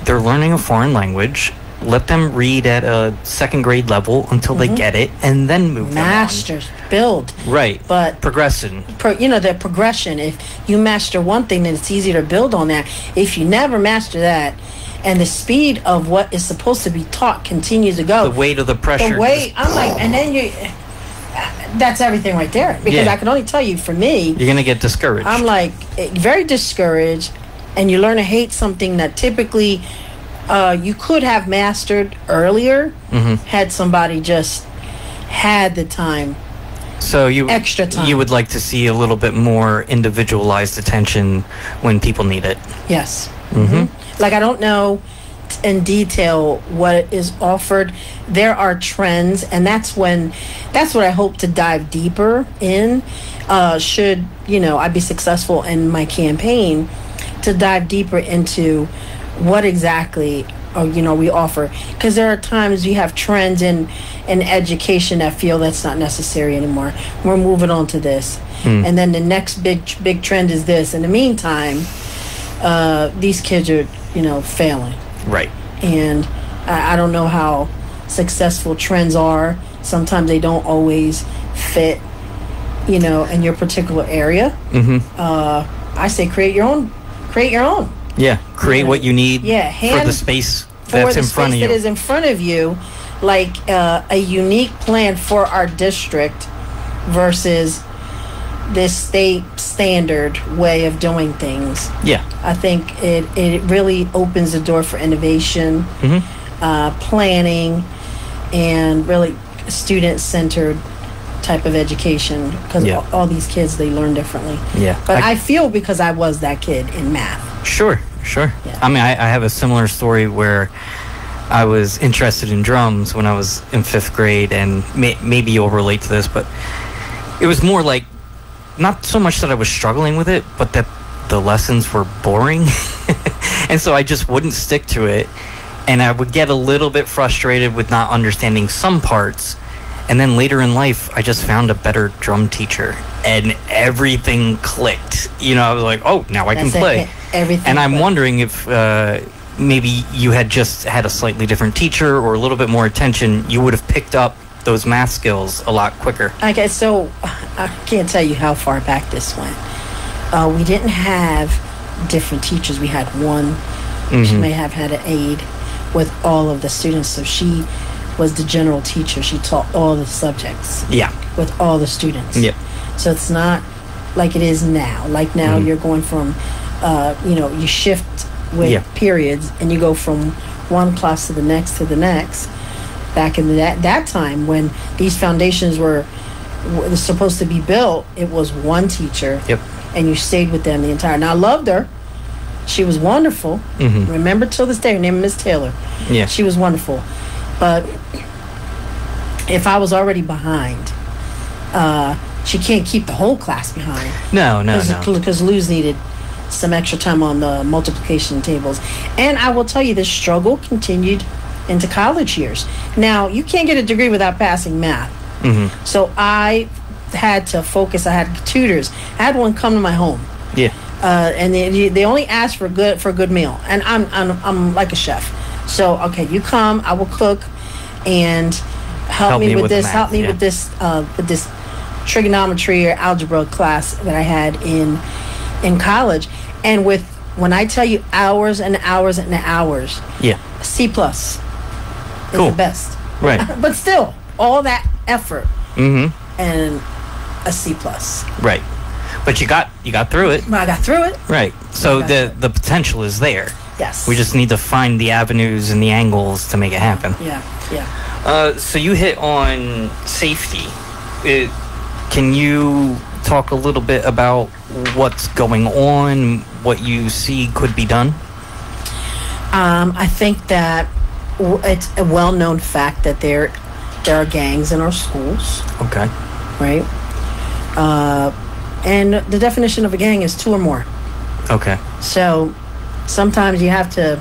Speaker 3: they're learning a foreign language. Let them read at a second grade level until they get it, and then move
Speaker 4: Masters,
Speaker 3: them on.
Speaker 4: build.
Speaker 3: Right.
Speaker 4: But
Speaker 3: progression.
Speaker 4: The progression. If you master one thing, then it's easier to build on that. If you never master that, and the speed of what is supposed to be taught continues to go.
Speaker 3: The weight of the pressure.
Speaker 4: I'm like, and then that's everything right there. Because I can only tell you, for me,
Speaker 3: you're going to get discouraged.
Speaker 4: I'm like, very discouraged, and you learn to hate something that typically you could have mastered earlier had somebody just had the time.
Speaker 3: So
Speaker 4: extra time.
Speaker 3: You would like to see a little bit more individualized attention when people need it.
Speaker 4: Yes. Like, I don't know in detail what is offered. There are trends, and that's what I hope to dive deeper in. Should I be successful in my campaign, to dive deeper into what exactly we offer, because there are times you have trends in education that feel that's not necessary anymore. We're moving on to this, and then the next big trend is this. In the meantime, these kids are failing.
Speaker 3: Right.
Speaker 4: And I don't know how successful trends are. Sometimes they don't always fit in your particular area. I say create your own. Yeah,
Speaker 3: create what you need for the space that's in front of you.
Speaker 4: That is in front of you. like a unique plan for our district versus this state standard way of doing things.
Speaker 3: Yeah.
Speaker 4: I think it really opens the door for innovation, planning, and really student-centered type of education, because all these kids, they learn differently.
Speaker 3: Yeah.
Speaker 4: But I feel because I was that kid in math.
Speaker 3: Sure.
Speaker 4: Yeah.
Speaker 3: I mean, I have a similar story where I was interested in drums when I was in 5th grade, and maybe you'll relate to this, but it was more like, not so much that I was struggling with it, but that the lessons were boring. And so I just wouldn't stick to it. And I would get a little bit frustrated with not understanding some parts. And then later in life, I just found a better drum teacher, and everything clicked. You know, I was like, oh, now I can play.
Speaker 4: Everything.
Speaker 3: And I'm wondering if maybe you had just had a slightly different teacher or a little bit more attention, you would have picked up those math skills a lot quicker.
Speaker 4: Okay, so I can't tell you how far back this went. We didn't have different teachers. We had one. She may have had an aide with all of the students, so she was the general teacher. She taught all the subjects.
Speaker 3: Yeah.
Speaker 4: With all the students.
Speaker 3: Yep.
Speaker 4: So it's not like it is now. Like now you're going from, you shift with periods, and you go from one class to the next to the next. Back in that time when these foundations were supposed to be built, it was one teacher.
Speaker 3: Yep.
Speaker 4: And you stayed with them the entire. Now I loved her. She was wonderful. Remember till this day, her name is Miss Taylor.
Speaker 3: Yeah.
Speaker 4: She was wonderful. But if I was already behind, she can't keep the whole class behind.
Speaker 3: No.
Speaker 4: Because Luz needed some extra time on the multiplication tables. And I will tell you, this struggle continued into college years. Now, you can't get a degree without passing math. So I had to focus. I had tutors. I had one come to my home.
Speaker 3: Yeah.
Speaker 4: And they only asked for a good meal. And I'm like a chef. So, okay, you come, I will cook, and help me with this. Help me with this trigonometry or algebra class that I had in college. And when I tell you hours and hours and hours, C+ is the best.
Speaker 3: Right.
Speaker 4: But still, all that effort and a C+.
Speaker 3: Right. But you got through it.
Speaker 4: I got through it.
Speaker 3: Right. So the potential is there.
Speaker 4: Yes.
Speaker 3: We just need to find the avenues and the angles to make it happen.
Speaker 4: Yeah.
Speaker 3: So you hit on safety. Can you talk a little bit about what's going on, what you see could be done?
Speaker 4: I think that it's a well-known fact that there are gangs in our schools.
Speaker 3: Okay.
Speaker 4: Right? And the definition of a gang is 2 or more.
Speaker 3: Okay.
Speaker 4: So sometimes you have to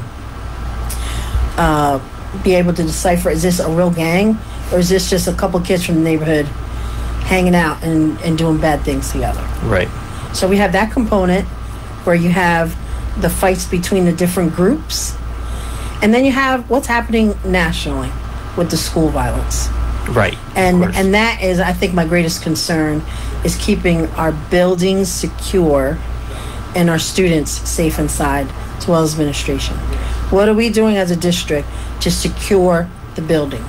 Speaker 4: be able to decipher, is this a real gang, or is this just a couple kids from the neighborhood hanging out and doing bad things together?
Speaker 3: Right.
Speaker 4: So we have that component where you have the fights between the different groups, and then you have what's happening nationally with the school violence.
Speaker 3: Right.
Speaker 4: And that is, I think, my greatest concern, is keeping our buildings secure and our students safe inside, as well as administration. What are we doing as a district to secure the building?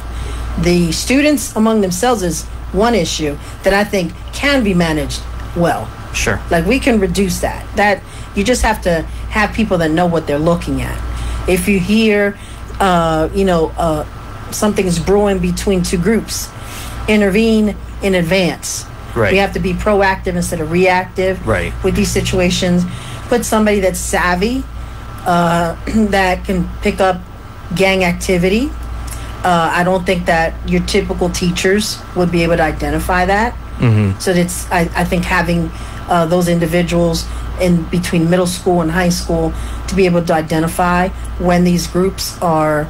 Speaker 4: The students among themselves is one issue that I think can be managed well.
Speaker 3: Sure.
Speaker 4: Like, we can reduce that. That you just have to have people that know what they're looking at. If you hear, something is brewing between two groups, intervene in advance.
Speaker 3: Right.
Speaker 4: We have to be proactive instead of reactive.
Speaker 3: Right.
Speaker 4: With these situations. Put somebody that's savvy, that can pick up gang activity. I don't think that your typical teachers would be able to identify that. So that's, I think, having those individuals in between middle school and high school to be able to identify when these groups are,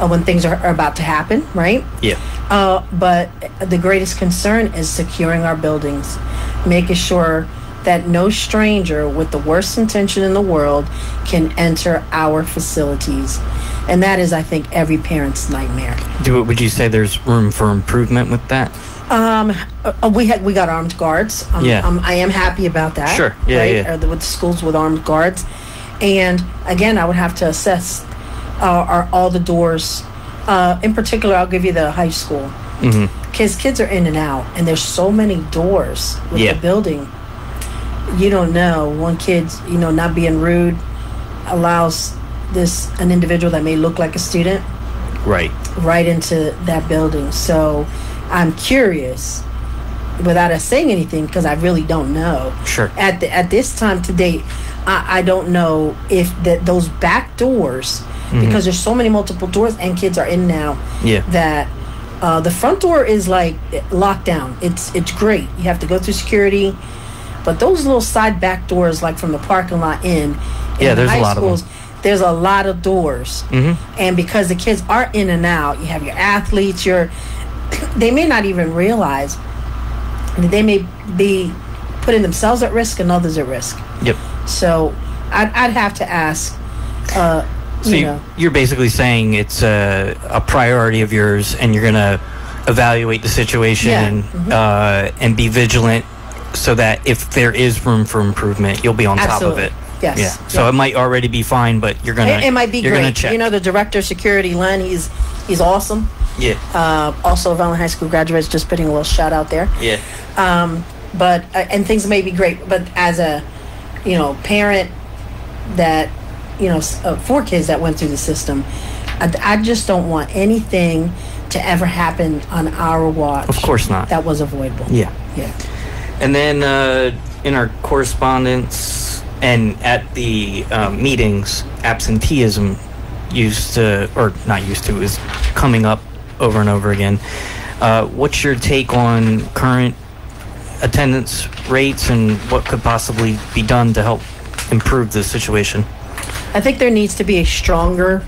Speaker 4: when things are about to happen, right?
Speaker 3: Yeah.
Speaker 4: But the greatest concern is securing our buildings, making sure that no stranger with the worst intention in the world can enter our facilities. And that is, I think, every parent's nightmare.
Speaker 3: Would you say there's room for improvement with that?
Speaker 4: We got armed guards. I am happy about that.
Speaker 3: Sure. Yeah,
Speaker 4: right?
Speaker 3: yeah.
Speaker 4: With the schools with armed guards. And again, I would have to assess, are all the doors In particular, I'll give you the high school. Because kids are in and out, and there's so many doors with the building. You don't know. One kid, not being rude allows an individual that may look like a student right into that building. So I'm curious, without us saying anything, because I really don't know.
Speaker 3: Sure.
Speaker 4: At this time to date, I don't know if those back doors, because there's so many multiple doors and kids are in and out, that the front door is like locked down. It's great. You have to go through security, but those little side back doors, like from the parking lot in
Speaker 3: there's
Speaker 4: high
Speaker 3: a lot
Speaker 4: schools,
Speaker 3: of them.
Speaker 4: There's a lot of doors, and because the kids are in and out, you have your athletes. They may not even realize that they may be putting themselves at risk and others at risk.
Speaker 3: Yep.
Speaker 4: So I'd have to ask.
Speaker 3: You're basically saying it's a priority of yours, and you're going to evaluate the situation and be vigilant, so that if there is room for improvement, you'll be on top of it.
Speaker 4: Yes.
Speaker 3: Yeah. So it might already be fine, but you're gonna.
Speaker 4: It might be
Speaker 3: you're
Speaker 4: great.
Speaker 3: Gonna check.
Speaker 4: The director of security, Len, he's awesome.
Speaker 3: Yeah.
Speaker 4: Also, Vineland High School graduates. Just putting a little shout out there.
Speaker 3: Yeah.
Speaker 4: But and things may be great, but as a, parent that, 4 kids that went through the system, I just don't want anything to ever happen on our watch.
Speaker 3: Of course not.
Speaker 4: That was avoidable.
Speaker 3: Yeah.
Speaker 4: Yeah.
Speaker 3: And then in our correspondence and at the meetings, absenteeism is coming up over and over again. What's your take on current attendance rates and what could possibly be done to help improve the situation?
Speaker 4: I think there needs to be a stronger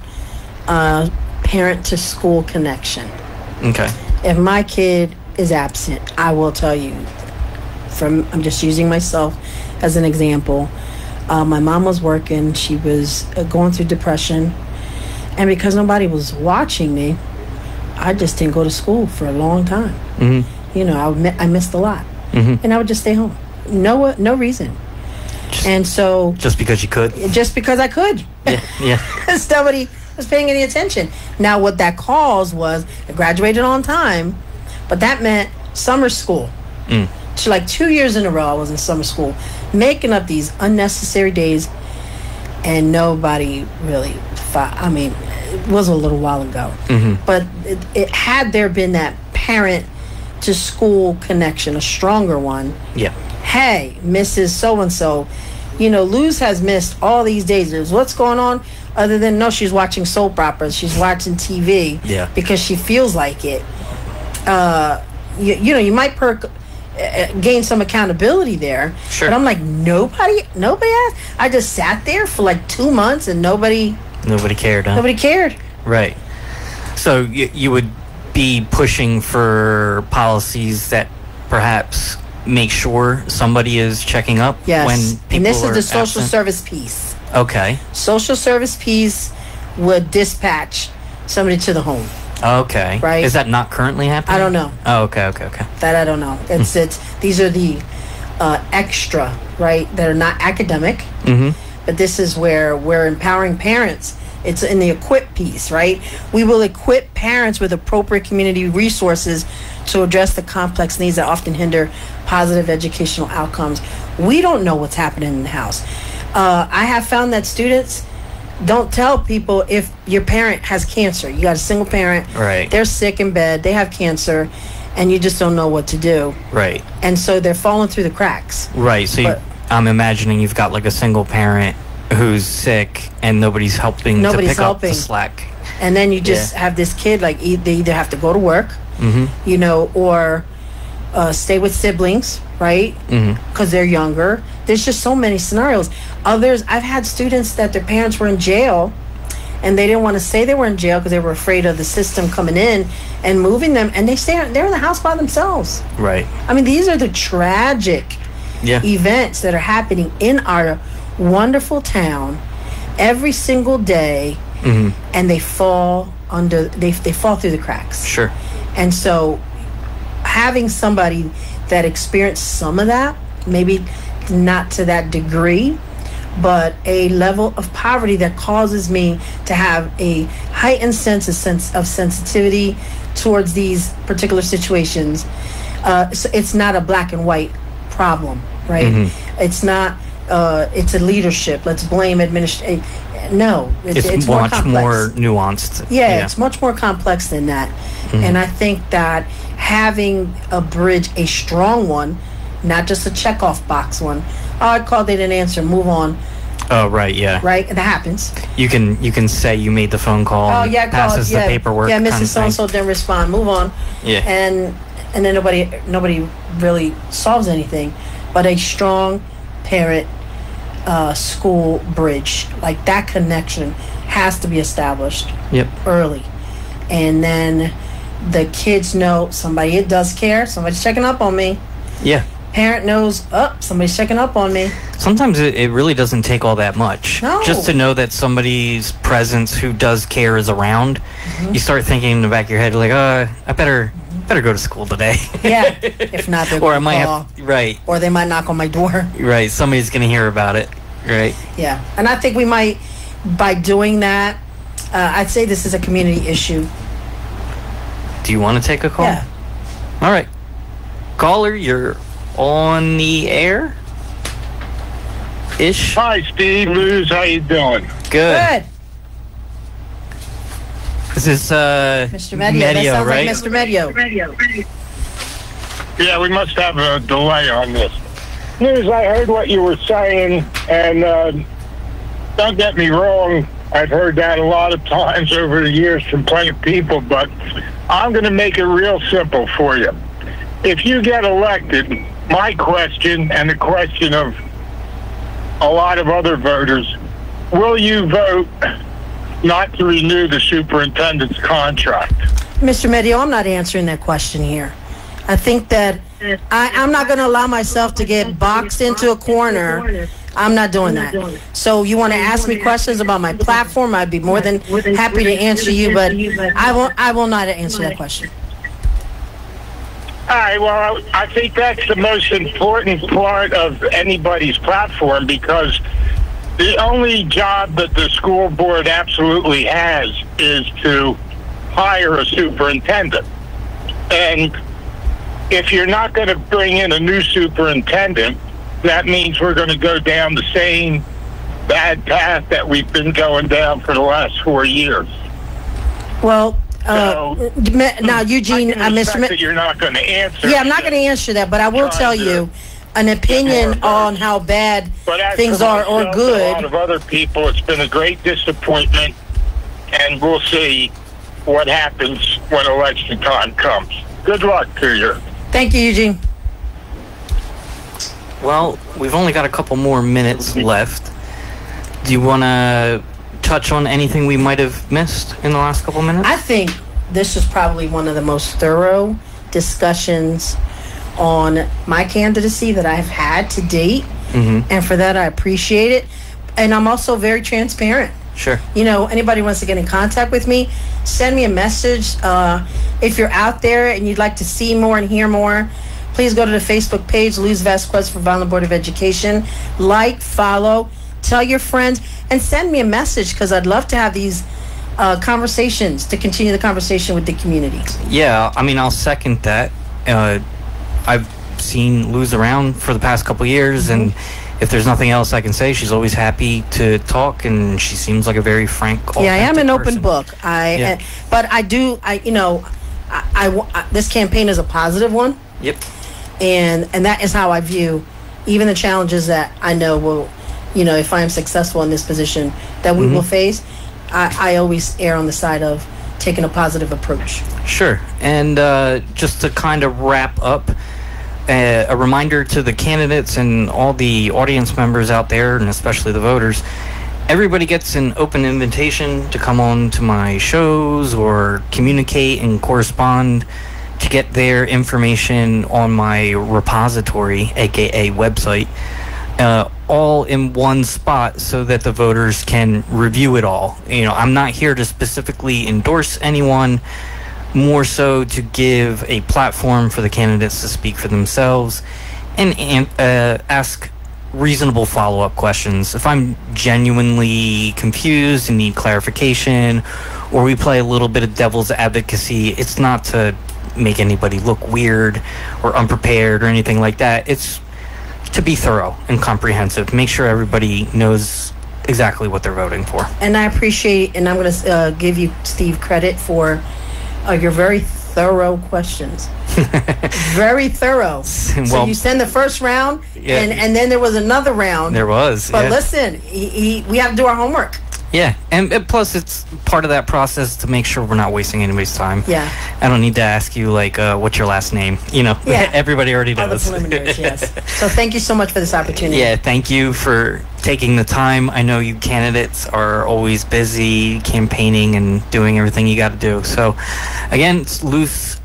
Speaker 4: parent-to-school connection.
Speaker 3: Okay.
Speaker 4: If my kid is absent, I will tell you, I'm just using myself as an example. My mom was working. She was going through depression. And because nobody was watching me, I just didn't go to school for a long time. I missed a lot. And I would just stay home. No reason. And so...
Speaker 3: Just because you could?
Speaker 4: Just because I could.
Speaker 3: Yeah.
Speaker 4: Nobody was paying any attention. Now, what that caused was I graduated on time, but that meant summer school. So like 2 years in a row, I was in summer school, making up these unnecessary days, and nobody really I mean, it was a little while ago. But it had there been that parent-to-school connection, a stronger one.
Speaker 3: Yeah.
Speaker 4: Hey, Mrs. So-and-so, Luz has missed all these days. What's going on? Other than, no, she's watching soap operas. She's watching TV.
Speaker 3: Yeah. Because
Speaker 4: she feels like it. You might gain some accountability there.
Speaker 3: Sure.
Speaker 4: But I'm like, nobody asked. I just sat there for like 2 months and nobody
Speaker 3: cared, huh?
Speaker 4: Nobody cared.
Speaker 3: Right. So you would be pushing for policies that perhaps make sure somebody is checking up when people
Speaker 4: and this is
Speaker 3: are
Speaker 4: the social
Speaker 3: absent?
Speaker 4: service piece.
Speaker 3: Okay.
Speaker 4: Social service piece would dispatch somebody to the home.
Speaker 3: Okay.
Speaker 4: Right.
Speaker 3: Is that not currently happening?
Speaker 4: I don't know.
Speaker 3: Oh, okay.
Speaker 4: That I don't know. It's these are the extra, right, that are not academic. But this is where we're empowering parents. It's in the equip piece, right? We will equip parents with appropriate community resources to address the complex needs that often hinder positive educational outcomes. We don't know what's happening in the house. I have found that students don't tell people if your parent has cancer. You got a single parent,
Speaker 3: right?
Speaker 4: They're sick in bed, they have cancer, and you just don't know what to do.
Speaker 3: Right.
Speaker 4: And so they're falling through the cracks.
Speaker 3: Right. So I'm imagining you've got like a single parent who's sick and nobody's helping to pick up the slack.
Speaker 4: And then you just have this kid, like they either have to go to work, or stay with siblings, right? Because they're younger. There's just so many scenarios. Others, I've had students that their parents were in jail and they didn't want to say they were in jail because they were afraid of the system coming in and moving them, and they're in the house by themselves.
Speaker 3: Right.
Speaker 4: I mean, these are the tragic events that are happening in our wonderful town every single day, and they fall they fall through the cracks.
Speaker 3: Sure.
Speaker 4: And so having somebody that experienced some of that, maybe not to that degree, but a level of poverty that causes me to have a heightened sense of sensitivity towards these particular situations. So it's not a black and white problem, right? Mm-hmm. It's not. It's a leadership. Let's blame administration. No, it's
Speaker 3: much
Speaker 4: more
Speaker 3: nuanced.
Speaker 4: Yeah, it's much more complex than that. Mm-hmm. And I think that having a bridge, a strong one, not just a checkoff box one. Oh, I called, they didn't answer. Move on.
Speaker 3: Oh, right, yeah.
Speaker 4: Right, that happens.
Speaker 3: You can say you made the phone call.
Speaker 4: Oh, yeah,
Speaker 3: passes the paperwork.
Speaker 4: Yeah, Mrs. So-and-so didn't respond. Move on.
Speaker 3: Yeah.
Speaker 4: And then nobody really solves anything. But a strong parent school bridge, like that connection, has to be established early. And then the kids know somebody does care. Somebody's checking up on me.
Speaker 3: Yeah.
Speaker 4: Parent knows, somebody's checking up on me.
Speaker 3: Sometimes it really doesn't take all that much.
Speaker 4: No.
Speaker 3: Just to know that somebody's presence who does care is around. Mm-hmm. You start thinking in the back of your head, like, I better go to school today.
Speaker 4: Yeah. If not, they're
Speaker 3: or I might have, right.
Speaker 4: Or they might knock on my door.
Speaker 3: Right. Somebody's going to hear about it. Right.
Speaker 4: Yeah. And I think we might, by doing that, I'd say this is a community issue.
Speaker 3: Do you want to take a call?
Speaker 4: Yeah.
Speaker 3: All right. Caller, you're on the air? Ish.
Speaker 5: Hi, Steve. Luz, how you doing?
Speaker 3: Good. This is
Speaker 4: Mr. Medio. That sounds
Speaker 3: right?
Speaker 4: like Mr. Medio.
Speaker 5: Yeah, we must have a delay on this. Luz, I heard what you were saying, and don't get me wrong, I've heard that a lot of times over the years from plenty of people, but I'm going to make it real simple for you. If you get elected, my question and the question of a lot of other voters, will you vote not to renew the superintendent's contract?
Speaker 4: Mr. Medio, I'm not answering that question here. I think that I'm not going to allow myself to get boxed into a corner. I'm not doing that. So you want to ask me questions about my platform, I'd be more than happy to answer you, but I will not answer that question.
Speaker 5: All right, well, I think that's the most important part of anybody's platform, because the only job that the school board absolutely has is to hire a superintendent. And if you're not going to bring in a new superintendent, that means we're going to go down the same bad path that we've been going down for the last 4 years.
Speaker 4: Well, now, Eugene,
Speaker 5: Mr. That you're not going to answer.
Speaker 4: Yeah, I'm not going to answer that, but I will tell you an opinion on how bad things are or good.
Speaker 5: A lot of other people, it's been a great disappointment, and we'll see what happens when election time comes. Good luck to you.
Speaker 4: Thank you, Eugene.
Speaker 3: Well, we've only got a couple more minutes left. Do you want to touch on anything we might have missed in the last couple minutes?
Speaker 4: I think this is probably one of the most thorough discussions on my candidacy that I've had to date. Mm-hmm. And for that, I appreciate it. And I'm also very transparent.
Speaker 3: Sure.
Speaker 4: You know, anybody wants to get in contact with me, send me a message. If you're out there and you'd like to see more and hear more, please go to the Facebook page, Luz Vasquez for Vineland Board of Education. Like, follow, tell your friends, and send me a message, because I'd love to have these conversations, to continue the conversation with the community.
Speaker 3: Yeah, I mean, I'll second that. I've seen Luz around for the past couple years, mm-hmm. and if there's nothing else I can say, she's always happy to talk, and she seems like a very frank,
Speaker 4: yeah, I am an
Speaker 3: person.
Speaker 4: Open book. But I do, this campaign is a positive one.
Speaker 3: Yep.
Speaker 4: And that is how I view even the challenges that I know will, if I am successful in this position, that we mm-hmm. will face. I always err on the side of taking a positive approach.
Speaker 3: Sure. And just to kind of wrap up, a reminder to the candidates and all the audience members out there, and especially the voters, everybody gets an open invitation to come on to my shows or communicate and correspond to get their information on my repository, aka website, all in one spot so that the voters can review it all. I'm not here to specifically endorse anyone, more so to give a platform for the candidates to speak for themselves and ask reasonable follow-up questions. If I'm genuinely confused and need clarification, or we play a little bit of devil's advocacy, it's not to make anybody look weird or unprepared or anything like that. It's to be thorough and comprehensive. Make sure everybody knows exactly what they're voting for.
Speaker 4: And I appreciate, and I'm going to give you, Steve, credit for your very thorough questions. Very thorough. So you send the first round, and then there was another round.
Speaker 3: There was.
Speaker 4: But listen, we have to do our homework.
Speaker 3: Yeah, and plus it's part of that process to make sure we're not wasting anybody's time.
Speaker 4: Yeah.
Speaker 3: I don't need to ask you, like, what's your last name? You know, everybody already knows.
Speaker 4: All the preliminaries, yes. So thank you so much for this opportunity.
Speaker 3: Yeah, thank you for taking the time. I know you candidates are always busy campaigning and doing everything you got to do. So, again, it's Luz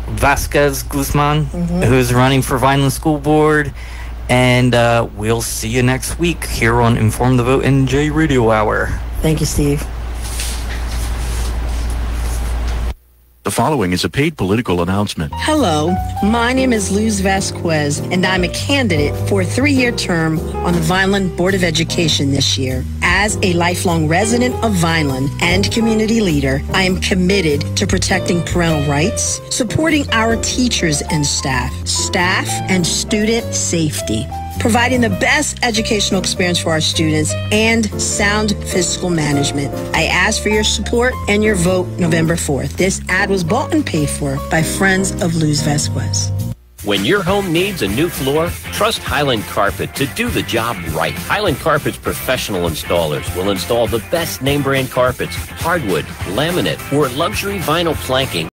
Speaker 3: Vasquez Guzman, who's running for Vineland School Board. And we'll see you next week here on InformTheVoteNJ Radio Hour.
Speaker 4: Thank you, Steve.
Speaker 6: The following is a paid political announcement.
Speaker 4: Hello, my name is Luz Vasquez, and I'm a candidate for a 3-year term on the Vineland Board of Education this year. As a lifelong resident of Vineland and community leader, I am committed to protecting parental rights, supporting our teachers and staff and student safety, providing the best educational experience for our students, and sound fiscal management. I ask for your support and your vote November 4th. This ad was bought and paid for by friends of Luz Vasquez.
Speaker 7: When your home needs a new floor, trust Highland Carpet to do the job right. Highland Carpet's professional installers will install the best name brand carpets, hardwood, laminate, or luxury vinyl planking